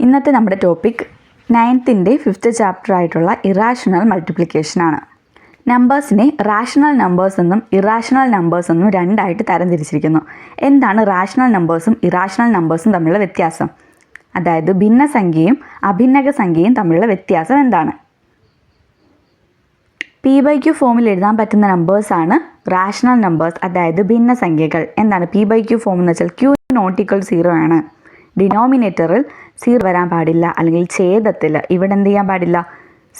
ഇന്നത്തെ നമ്മുടെ topic 9th 5th chapter ആയിട്ടുള്ള ഇറാഷണൽ മൾട്ടിപ്ലിക്കേഷൻ ആണ്. നമ്പേഴ്സിനെ റാഷണൽ നമ്പേഴ്സ് എന്നും ഇറാഷണൽ നമ്പേഴ്സ് എന്നും രണ്ടായിട്ട് തരംതിരിച്ചിരിക്കുന്നു. എന്താണ് റാഷണൽ നമ്പേഴ്സും ഇറാഷണൽ നമ്പേഴ്സും തമ്മിലുള്ള വ്യത്യാസം? അതായത് ഭിന്നസംഖ്യയും അഭിന്നക സംഖ്യയും തമ്മിലുള്ള വ്യത്യാസം എന്താണ്? P/Q ഫോമിൽ എഴുതാൻ പറ്റുന്ന നമ്പേഴ്സാണ് റാഷണൽ നമ്പേഴ്സ്, അതായത് ഭിന്നസംഖ്യകൾ. എന്താണ് P/Q ഫോം എന്ന് വെച്ചാൽ Q ≠ 0 ആണ്. ഡിനോമിനേറ്ററിൽ 0 വരാൻ പാടില്ല, അല്ലെങ്കിൽ ഛേദത്തിൽ ഇവിടെ എന്ത് ചെയ്യാൻ പാടില്ല,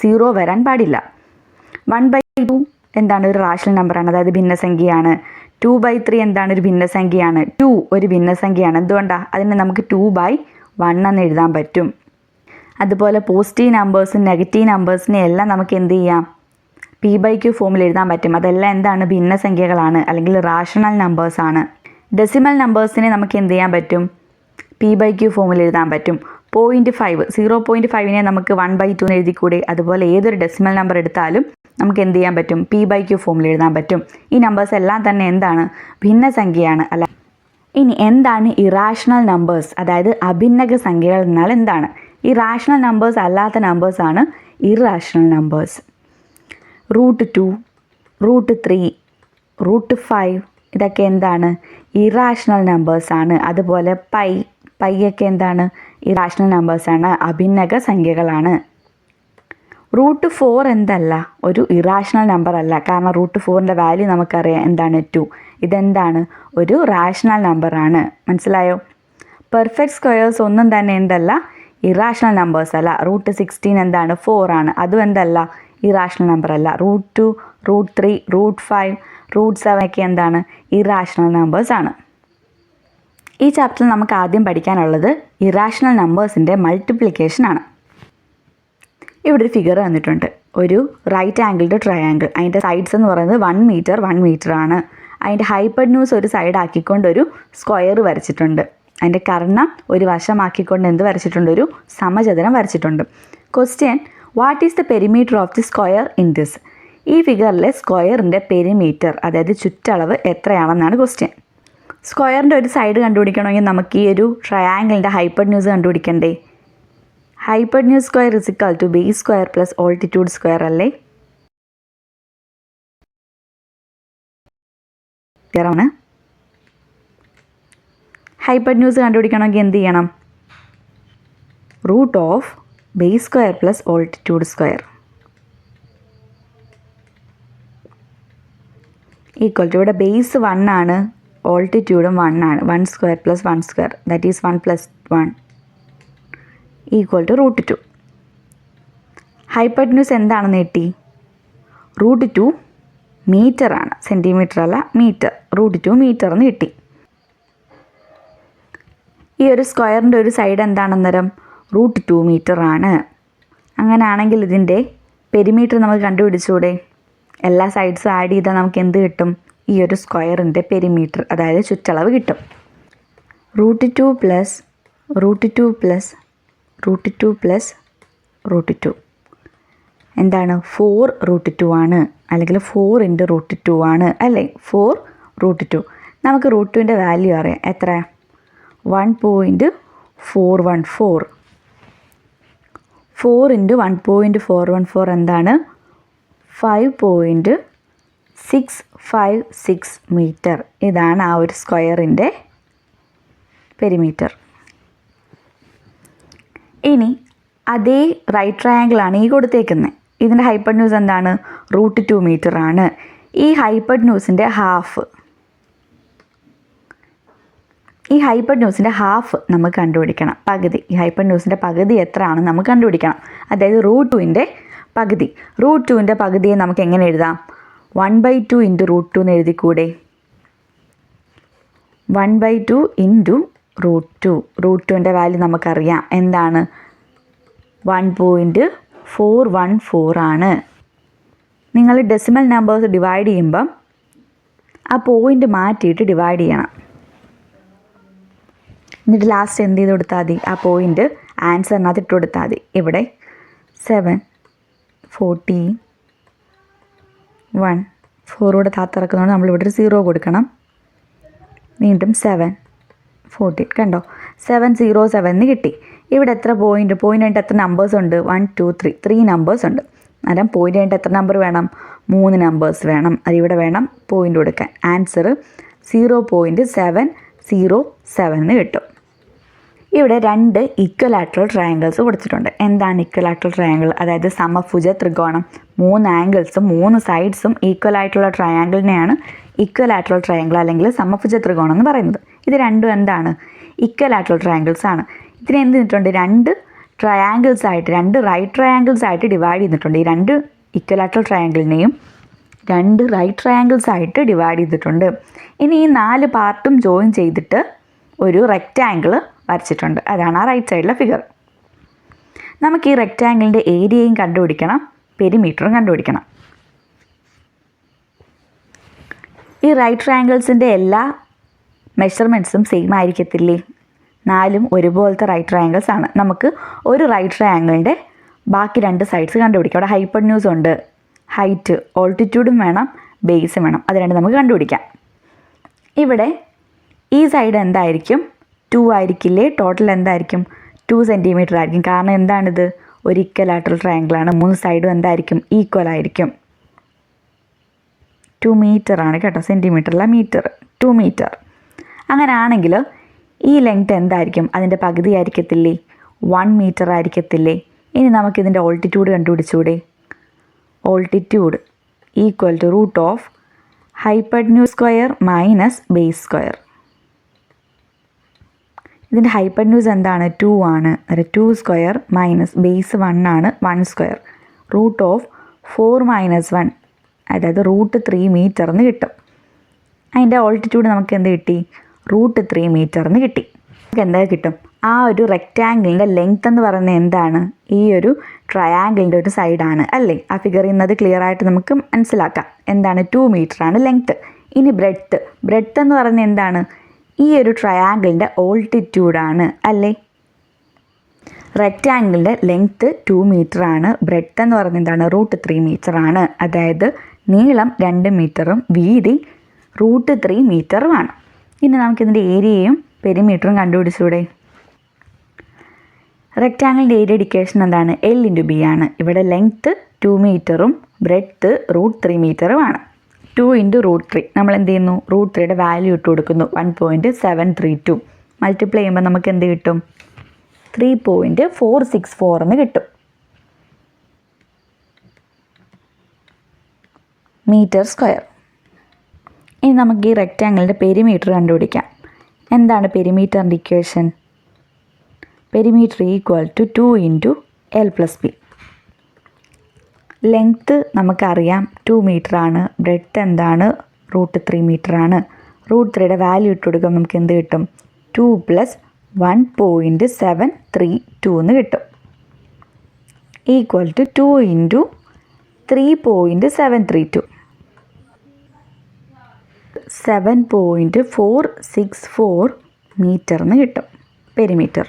0 വരാൻ പാടില്ല. 1/2 എന്താണ് ഒരു റാഷണൽ നമ്പറാണ്, അതായത് ഭിന്നസംഖ്യയാണ്. 2/3 എന്താണ് ഒരു ഭിന്നസംഖ്യയാണ്. 2 ഒരു ഭിന്നസംഖ്യയാണ്. എന്തുകൊണ്ടാണ്? അതിനെ നമുക്ക് 2/1 എന്ന് എഴുതാൻ പറ്റും. അതുപോലെ പോസിറ്റീവ് നമ്പേഴ്സും നെഗറ്റീവ് നമ്പേഴ്സിനെ എല്ലാം നമുക്ക് എന്ത് ചെയ്യാം, P/Q ഫോമിൽ എഴുതാൻ പറ്റും. അതെല്ലാം എന്താണ്, ഭിന്നസംഖ്യകളാണ്, അല്ലെങ്കിൽ റാഷണൽ നമ്പേഴ്സാണ്. ഡെസിമൽ നമ്പേഴ്സിനെ നമുക്ക് എന്ത് ചെയ്യാൻ പറ്റും, P/Q ഫോമിൽ എഴുതാൻ പറ്റും. 0.5 നമുക്ക് 1/2 എന്ന് എഴുതിക്കൂടെ? അതുപോലെ ഏതൊരു ഡെസിമൽ നമ്പർ എടുത്താലും നമുക്ക് എന്ത് ചെയ്യാൻ പറ്റും, P/Q ഫോമിൽ എഴുതാൻ പറ്റും. ഈ നമ്പേഴ്സ് എല്ലാം തന്നെ എന്താണ്, ഭിന്നസംഖ്യയാണ്. അല്ല, ഇനി എന്താണ് ഇറാഷണൽ നമ്പേഴ്സ്, അതായത് അഭിന്നക സംഖ്യകൾ എന്നാൽ എന്താണ്? ഈ റാഷണൽ നമ്പേഴ്സ് അല്ലാത്ത നമ്പേഴ്സാണ് ഇറാഷണൽ നമ്പേഴ്സ്. √2, √3, √5 ഇതൊക്കെ എന്താണ്, ഇറാഷണൽ നമ്പേഴ്സാണ്. അതുപോലെ പൈയൊക്കെ എന്താണ്, ഇറാഷണൽ നമ്പേഴ്സാണ്, അഭിന്നക സംഖ്യകളാണ്. √4 എന്തല്ല, ഒരു ഇറാഷണൽ നമ്പർ അല്ല. കാരണം √4ൻ്റെ വാല്യൂ നമുക്കറിയാം എന്താണ്, 2. ഇതെന്താണ്, ഒരു റാഷണൽ നമ്പറാണ്. മനസ്സിലായോ? പെർഫെക്റ്റ് സ്ക്വയേഴ്സ് ഒന്നും തന്നെ എന്തല്ല, ഇറാഷണൽ നമ്പേഴ്സ് അല്ല. √16 എന്താണ്, 4 ആണ്. അതും എന്തല്ല, ഇറാഷണൽ നമ്പർ അല്ല. √2, √3, √5, √7 ഒക്കെ എന്താണ്, ഇറാഷണൽ നമ്പേഴ്സ് ആണ്. ഈ ചാപ്റ്ററിൽ നമുക്ക് ആദ്യം പഠിക്കാനുള്ളത് ഇറാഷണൽ നമ്പേഴ്സിൻ്റെ മൾട്ടിപ്ലിക്കേഷൻ ആണ്. ഇവിടെ ഒരു ഫിഗർ തന്നിട്ടുണ്ട്, ഒരു റൈറ്റ് ആംഗിൾഡ് ട്രയാങ്കിൾ. അതിൻ്റെ സൈഡ്സ് എന്ന് പറയുന്നത് 1 മീറ്റർ 1 മീറ്റർ ആണ്. അതിൻ്റെ ഹൈപ്പർന്യൂസ് ഒരു സൈഡ് ആക്കിക്കൊണ്ട് ഒരു സ്ക്വയർ വരച്ചിട്ടുണ്ട്. അതിൻ്റെ കർണം ഒരു വശമാക്കിക്കൊണ്ട് എന്ത് വരച്ചിട്ടുണ്ട്, ഒരു സമചതുരം വരച്ചിട്ടുണ്ട്. Question, what is the perimeter of the square in this? ഈ ഫിഗറിലെ സ്ക്വയറിൻ്റെ പെരിമീറ്റർ, അതായത് ചുറ്റളവ് എത്രയാണെന്നാണ് ക്വസ്റ്റ്യൻ. സ്ക്വയറിൻ്റെ ഒരു സൈഡ് കണ്ടുപിടിക്കണമെങ്കിൽ നമുക്ക് ഈ ഒരു ട്രയാങ്കിളിൻ്റെ ഹൈപ്പർന്യൂസ് കണ്ടുപിടിക്കണ്ടേ? Hypotenuse square = base square plus altitude square അല്ലേ? ആണ്. ഹൈപ്പർന്യൂസ് കണ്ടുപിടിക്കണമെങ്കിൽ എന്ത് ചെയ്യണം, √ base square plus altitude square = ഇവിടെ ബേസ് 1 ആണ്, ഓൾട്ടിറ്റ്യൂഡും 1 ആണ്. 1 square plus 1 square that is 1 + 1 = √2. Hypotenuse എന്താണെന്ന് കിട്ടി, √2 മീറ്റർ ആണ്, സെൻറ്റിമീറ്റർ അല്ല, മീറ്റർ. √2 മീറ്റർ എന്ന് കിട്ടി. ഈ ഒരു സ്ക്വയറിൻ്റെ ഒരു സൈഡ് എന്താണെന്നേരം √2 മീറ്റർ ആണ്. അങ്ങനെയാണെങ്കിൽ ഇതിൻ്റെ പെരിമീറ്റർ നമുക്ക് കണ്ടുപിടിച്ചൂടെ? എല്ലാ സൈഡ്സും ആഡ് ചെയ്താൽ നമുക്ക് എന്ത് കിട്ടും, ഈ ഒരു സ്ക്വയറിൻ്റെ പെരിമീറ്റർ, അതായത് ചുറ്റളവ് കിട്ടും. √2 പ്ലസ് √2 പ്ലസ് √2 പ്ലസ് √2 എന്താണ്, 4√2 ആണ്, അല്ലെങ്കിൽ 4 × √2 ആണ് അല്ലേ? 4√2. നമുക്ക് √2ൻ്റെ വാല്യൂ അറിയാം, എത്ര? 1.414. 4 × 1.414 എന്താണ്, 5.656 മീറ്റർ. ഇതാണ് ആ ഒരു സ്ക്വയറിൻ്റെ പെരിമീറ്റർ. ഇനി അതേ റൈറ്റ് ട്രയാങ്കിളാണ് ഈ കൊടുത്തേക്കുന്നത്. ഇതിൻ്റെ ഹൈപ്പർന്യൂസ് എന്താണ്, √2 മീറ്റർ ആണ്. ഈ ഹൈപ്പർന്യൂസിൻ്റെ ഹാഫ് നമുക്ക് കണ്ടുപിടിക്കണം, പകുതി. ഈ ഹൈപ്പർന്യൂസിൻ്റെ പകുതി എത്ര ആണെന്ന് നമുക്ക് കണ്ടുപിടിക്കണം, അതായത് √2ൻ്റെ പകുതി. √2ൻ്റെ പകുതിയെ നമുക്ക് എങ്ങനെ എഴുതാം, 1/2 × √2 എന്ന് എഴുതിക്കൂടെ? 1/2 × √2. √2ൻ്റെ വാല്യൂ നമുക്കറിയാം എന്താണ്, 1.414 ആണ്. നിങ്ങൾ ഡെസിമൽ നമ്പേഴ്സ് ഡിവൈഡ് ചെയ്യുമ്പം ആ പോയിൻ്റ് മാറ്റിയിട്ട് ഡിവൈഡ് ചെയ്യണം. എന്നിട്ട് ലാസ്റ്റ് എന്ത് ചെയ്ത് കൊടുത്താൽ മതി, ആ പോയിൻ്റ് ആൻസറിനകത്ത് ഇട്ട് കൊടുത്താൽ മതി. ഇവിടെ 7, 14, 1, 4 കൂടെ താത്തിറക്കുന്നതുകൊണ്ട് നമ്മളിവിടെ ഒരു 0 കൊടുക്കണം. വീണ്ടും 7, 14 കണ്ടോ, 707 എന്ന് കിട്ടി. ഇവിടെ എത്ര പോയിൻ്റ് കഴിഞ്ഞിട്ട് എത്ര നമ്പേഴ്സ് ഉണ്ട്? 1 2 3 നമ്പേഴ്സ് ഉണ്ട്. അന്നേരം പോയിൻ്റ് കഴിഞ്ഞിട്ട് എത്ര നമ്പർ വേണം? 3 നമ്പേഴ്സ് വേണം. അത് ഇവിടെ വേണം പോയിൻ്റ് കൊടുക്കാൻ. ആൻസർ 0.707 എന്ന് കിട്ടും. ഇവിടെ 2 ഇക്വലാറ്ററൽ ട്രയാങ്കിൾസ് കൊടുത്തിട്ടുണ്ട്. എന്താണ് ഇക്വലാറ്ററൽ ട്രയാങ്കിൾ? അതായത് സമഭുജ ത്രികോണം. 3 ആംഗിൾസും 3 സൈഡ്സും ഈക്വൽ ആയിട്ടുള്ള ട്രയാങ്കിളിനെയാണ് ഇക്വലാറ്ററൽ ട്രയാങ്കിൾ അല്ലെങ്കിൽ സമഭുജ ത്രികോണം എന്ന് പറയുന്നത്. ഇത് രണ്ടും എന്താണ്? ഇക്വലാറ്ററൽ ട്രയാങ്കിൾസ് ആണ്. ഇതിന് എന്ത് ചെയ്തിട്ടുണ്ട്? 2 ട്രയാങ്കിൾസ് ആയിട്ട്, 2 റൈറ്റ് ട്രയാങ്കിൾസ് ആയിട്ട് ഡിവൈഡ് ചെയ്തിട്ടുണ്ട്. ഈ 2 ഇക്വലാറ്ററൽ ട്രയാങ്കിളിനെയും 2 റൈറ്റ് ട്രയാങ്കിൾസ് ആയിട്ട് ഡിവൈഡ് ചെയ്തിട്ടുണ്ട്. ഇനി ഈ 4 പാർട്ടും ജോയിൻ ചെയ്തിട്ട് ഒരു റെക്റ്റാങ്കിൾ വരച്ചിട്ടുണ്ട്. അതാണ് ആ റൈറ്റ് സൈഡിലെ ഫിഗർ. നമുക്ക് ഈ റെക്റ്റാങ്കിളിൻ്റെ ഏരിയയും കണ്ടുപിടിക്കണം, പെരിമീറ്ററും കണ്ടുപിടിക്കണം. ഈ റൈറ്റ് ട്രയാങ്കിൾസിൻ്റെ എല്ലാ മെഷർമെൻറ്റ്സും സെയിം ആയിരിക്കത്തില്ലേ? 4ഉം ഒരുപോലത്തെ റൈറ്റ് ട്രയാങ്കിൾസ് ആണ്. നമുക്ക് ഒരു റൈറ്റ് ട്രയാങ്കിളിൻ്റെ ബാക്കി 2 സൈഡ്സ് കണ്ടുപിടിക്കാം. അവിടെ ഹൈപ്പർന്യൂസ് ഉണ്ട്, ഹൈറ്റ് ഓൾട്ടിറ്റ്യൂഡും വേണം, ബേസും വേണം. അത് രണ്ടും നമുക്ക് കണ്ടുപിടിക്കാം. ഇവിടെ ഈ സൈഡ് എന്തായിരിക്കും? 2 ആയിരിക്കില്ലേ? ടോട്ടൽ എന്തായിരിക്കും? 2 സെൻറ്റിമീറ്റർ ആയിരിക്കും. കാരണം എന്താണിത്? ഒരു ഇക്വലാറ്ററൽ ട്രയാങ്കിളാണ്. 3 സൈഡും എന്തായിരിക്കും? ഈക്വൽ ആയിരിക്കും. 2 മീറ്റർ ആണ് കേട്ടോ, സെൻറ്റിമീറ്റർ അല്ല മീറ്റർ. 2 മീറ്റർ. അങ്ങനെ ആണെങ്കിൽ ഈ ലെങ്ത് എന്തായിരിക്കും? അതിൻ്റെ പകുതി ആയിരിക്കത്തില്ലേ? 1 മീറ്റർ ആയിരിക്കത്തില്ലേ? ഇനി നമുക്കിതിൻ്റെ ഓൾട്ടിറ്റ്യൂഡ് കണ്ടുപിടിച്ചൂടെ? Altitude equal to √ hypotenuse square minus base square. ഇതിൻ്റെ ഹൈപ്പർന്യൂസ് എന്താണ്? 2 ആണ്. 2 സ്ക്വയർ മൈനസ് ബേസ് 1 ആണ്, 1 സ്ക്വയർ. √4 - 1 അതായത് √3 മീറ്റർ എന്ന് കിട്ടും. അതിൻ്റെ ഓൾട്ടിറ്റ്യൂഡ് നമുക്ക് എന്ത് കിട്ടി? √3 മീറ്റർ എന്ന് കിട്ടി. നമുക്ക് എന്താ കിട്ടും? ആ ഒരു റെക്റ്റാങ്കിളിൻ്റെ ലെങ്ത് എന്ന് പറയുന്നത് എന്താണ്? ഈ ഒരു ട്രയാങ്കിളിൻ്റെ ഒരു സൈഡാണ് അല്ലേ? ആ ഫിഗറിൽ നിന്ന് അത് ക്ലിയർ ആയിട്ട് നമുക്ക് മനസ്സിലാക്കാം. എന്താണ്? 2 മീറ്റർ ആണ് ലെങ്ത്ത്. ഇനി ബ്രെഡ്ത്ത് എന്ന് പറയുന്നത് എന്താണ്? ഈ ഒരു ട്രയാങ്കിളിൻ്റെ ഓൾട്ടിറ്റ്യൂഡാണ് അല്ലേ? റെക്റ്റാങ്കിളിൻ്റെ ലെങ്ത്ത് 2 മീറ്റർ ആണ്. ബ്രെഡ്ത്ത് എന്ന് പറയുന്നത് എന്താണ്? √3 മീറ്റർ ആണ്. അതായത് നീളം 2 മീറ്ററും വീതി √3 മീറ്ററുമാണ്. ഇനി നമുക്കിതിൻ്റെ ഏരിയയും പെരിമീറ്ററും കണ്ടുപിടിച്ചൂടെ? റെക്റ്റാങ്കിളിൻ്റെ ഏരിയ ഇക്വേഷൻ എന്താണ്? L × B ആണ്. ഇവിടെ ലെങ്ത്ത് 2 മീറ്ററും ബ്രെഡ്ത്ത് √3 മീറ്ററുമാണ്. 2 × √3 നമ്മൾ എന്ത് ചെയ്യുന്നു? √3യുടെ വാല്യൂ ഇട്ട് കൊടുക്കുന്നു. 1.732 മൾട്ടിപ്ലൈ ചെയ്യുമ്പോൾ നമുക്ക് എന്ത് കിട്ടും? 3.464 എന്ന് കിട്ടും മീറ്റർ സ്ക്വയർ. ഇനി നമുക്ക് ഈ റെക്റ്റാങ്കിളിൻ്റെ പെരിമീറ്റർ കണ്ടുപിടിക്കാം. എന്താണ് പെരിമീറ്ററിൻ്റെ equation? Perimeter equal to 2 × L + B. Length നമുക്കറിയാം 2 മീറ്റർ ആണ്. ബ്രെഡ്ത്ത് എന്താണ്? √3 മീറ്റർ ആണ്. √3യുടെ വാല്യൂ ഇട്ട് കൊടുക്കുമ്പോൾ നമുക്ക് എന്ത് കിട്ടും? 2 + 1.732 എന്ന് കിട്ടും. ഈക്വൽ ടു 2 × 3.732 7.464 മീറ്റർ എന്ന് കിട്ടും പെരിമീറ്റർ.